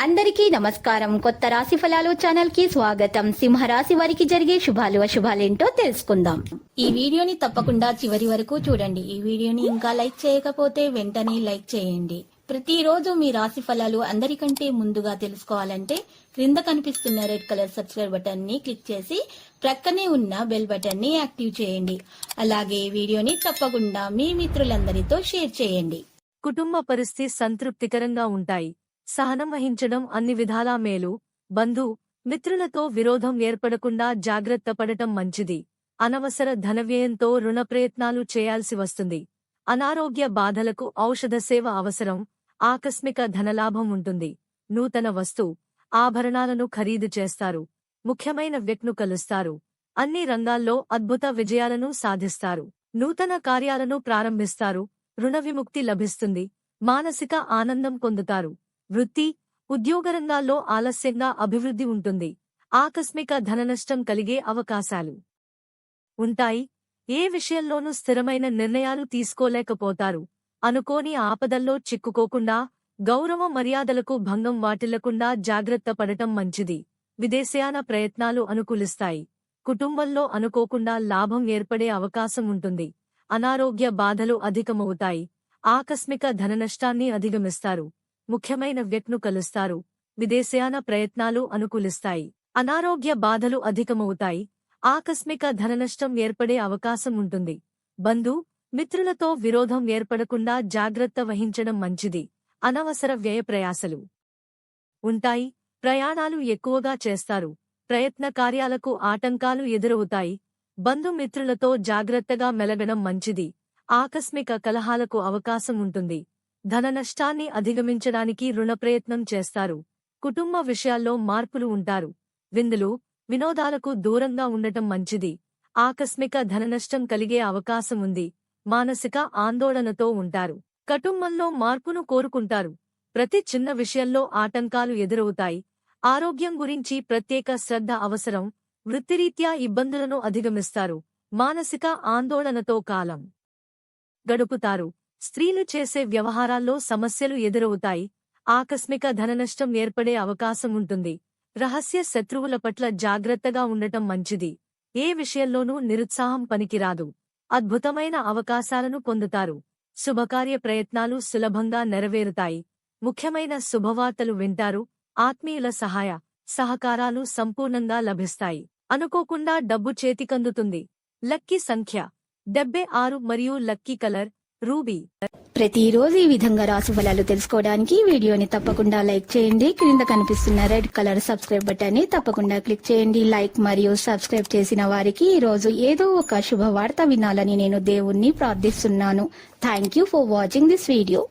అందరికీ నమస్కారం. కొత్త రాశి ఫలాలు ఛానల్ కి స్వాగతం. సింహరాశి వారికి జరిగే శుభాలు అశుభాలేంటో తెలుసుకుందాం. ఈ వీడియోని తప్పకుండా చివరి వరకు చూడండి. ఈ వీడియోని ఇంకా లైక్ చేయకపోతే వెంటనే లైక్ చేయండి. ప్రతిరోజు మీ రాశి ఫలాలు అందరికంటే ముందుగా తెలుసుకోవాలంటే క్రింద కనిపిస్తున్న రెడ్ కలర్ సబ్స్క్రైబ్ బటన్ ని క్లిక్ చేసి ప్రక్కనే ఉన్న బెల్ బటన్ ని యాక్టివ్ చేయండి. అలాగే వీడియోని తప్పకుండా మీ మిత్రులందరితో షేర్ చేయండి. కుటుంబ పరిస్థితి సంతృప్తికరంగా ఉంటాయి. సహనం వహించడం అన్ని విధాలా మేలు. బంధు మిత్రులతో విరోధం ఏర్పడకుండా జాగ్రత్త పడటం మంచిది. అనవసర ధనవ్యయంతో రుణ ప్రయత్నాలు చేయాల్సి వస్తుంది. అనారోగ్య బాధలకు ఔషధ సేవ అవసరం. ఆకస్మిక ధనలాభం ఉంటుంది. నూతన వస్తు ఆభరణాలను ఖరీదు చేస్తారు. ముఖ్యమైన వ్యక్తిను కలుస్తారు. అన్ని రంగాల్లో అద్భుత విజయాలను సాధిస్తారు. నూతన కార్యాలను ప్రారంభిస్తారు. రుణ విముక్తి లభిస్తుంది. మానసిక ఆనందం పొందుతారు. వృత్తి ఉద్యోగరంగాల్లో ఆలస్యంగా అభివృద్ధి ఉంటుంది. ఆకస్మిక ధననష్టం కలిగే అవకాశాలు ఉంటాయి. ఏ విషయంలోనూ స్థిరమైన నిర్ణయాలు తీసుకోలేకపోతారు. అనుకోని ఆపదల్లో చిక్కుకోకుండా, గౌరవ మర్యాదలకు భంగం వాటిల్లకుండా జాగ్రత్త పడటం మంచిది. విదేశయాన ప్రయత్నాలు అనుకూలిస్తాయి. కుటుంబంలో అనుకోకుండా లాభం ఏర్పడే అవకాశం ఉంటుంది. అనారోగ్య బాధలు అధికమవుతాయి. ఆకస్మిక ధననష్టాన్ని అధిగమిస్తారు. ముఖ్యమైన వ్యక్తిను కలుస్తారు. విదేశయాన ప్రయత్నాలు అనుకూలిస్తాయి. అనారోగ్య బాధలు అధికమవుతాయి. ఆకస్మిక ధననష్టం ఏర్పడే అవకాశం ఉంటుంది. బంధు మిత్రులతో విరోధం ఏర్పడకుండా జాగ్రత్త వహించడం మంచిది. అనవసర వ్యయ ప్రయాసలు ఉంటాయి. ప్రయాణాలు ఎక్కువగా చేస్తారు. ప్రయత్న కార్యాలకు ఆటంకాలు ఎదురవుతాయి. బంధుమిత్రులతో జాగ్రత్తగా మెలగడం మంచిది. ఆకస్మిక కలహాలకు అవకాశం ఉంటుంది. ధన నష్టాన్ని అధిగమించడానికి రుణ ప్రయత్నం చేస్తారు. కుటుంబ విషయాల్లో మార్పులు ఉంటారు. విందులు వినోదాలకు దూరంగా ఉండటం మంచిది. ఆకస్మిక ధననష్టం కలిగే అవకాశం ఉంది. మానసిక ఆందోళనతో ఉంటారు. కుటుంబంలో మార్పును కోరుకుంటారు. ప్రతి చిన్న విషయంలో ఆటంకాలు ఎదురవుతాయి. ఆరోగ్యం గురించి ప్రత్యేక శ్రద్ధ అవసరం. వృత్తిరీత్యా ఇబ్బందులను అధిగమిస్తారు. మానసిక ఆందోళనతో కాలం గడుపుతారు. స్త్రీలు చేసే వ్యవహారాల్లో సమస్యలు ఎదురవుతాయి. ఆకస్మిక ధననష్టం ఏర్పడే అవకాశం ఉంటుంది. రహస్య శత్రువుల పట్ల జాగ్రత్తగా ఉండటం మంచిది. ఏ విషయంలోనూ నిరుత్సాహం పనికిరాదు. అద్భుతమైన అవకాశాలను పొందుతారు. శుభకార్య ప్రయత్నాలు సులభంగా నెరవేరుతాయి. ముఖ్యమైన శుభవార్తలు వింటారు. ఆత్మీయుల సహాయ సహకారాలు సంపూర్ణంగా లభిస్తాయి. అనుకోకుండా డబ్బు చేతికందుతుంది. లక్కీ సంఖ్య 76 మరియు లక్కీ కలర్ రూబీ. ప్రతిరోజు ఈ విధంగా రాశి ఫలాలు తెలుసుకోవడానికి వీడియోని తప్పకుండా లైక్ చేయండి. క్రింద కనిపిస్తున్న రెడ్ కలర్ సబ్స్క్రైబ్ బటన్ ని తప్పకుండా క్లిక్ చేయండి. లైక్ మరియు సబ్స్క్రైబ్ చేసిన వారికి ఈ రోజు ఏదో ఒక శుభవార్త వినాలని నేను దేవుణ్ణి ప్రార్థిస్తున్నాను. Thank you for watching this video.